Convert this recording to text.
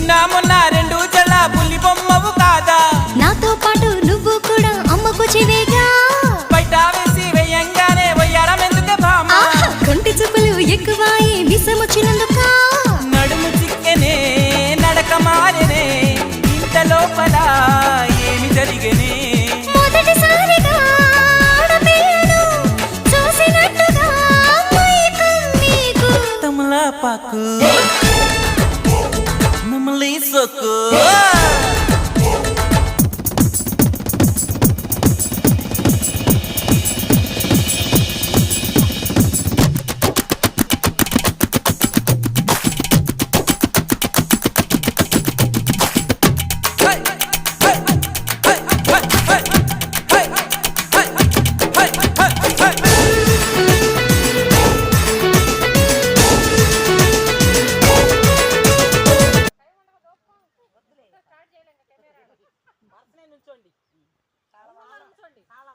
నిన్న మొన్న రెండు జళ్ళ పుల్లి బొమ్మవు కాదా నాతో పాటు నువ్వు కూడా అమ్మకు చెవేగా బయట వేసి వేయంగానే వయ్యారం ఎందుకే బామ్మ కొంటి చూపులు ఎక్కువాయి విసమొచ్చినందుక నడుము చిక్కెనే నడక మారెనే ఇంత లోపల ఏమి జరిగనే మొదటిసారిగా ఆడపిల్లను చూసినట్టుగా మైకం నీకు తమలపాకు నమలి సొక్కు నుంచోండి చాలా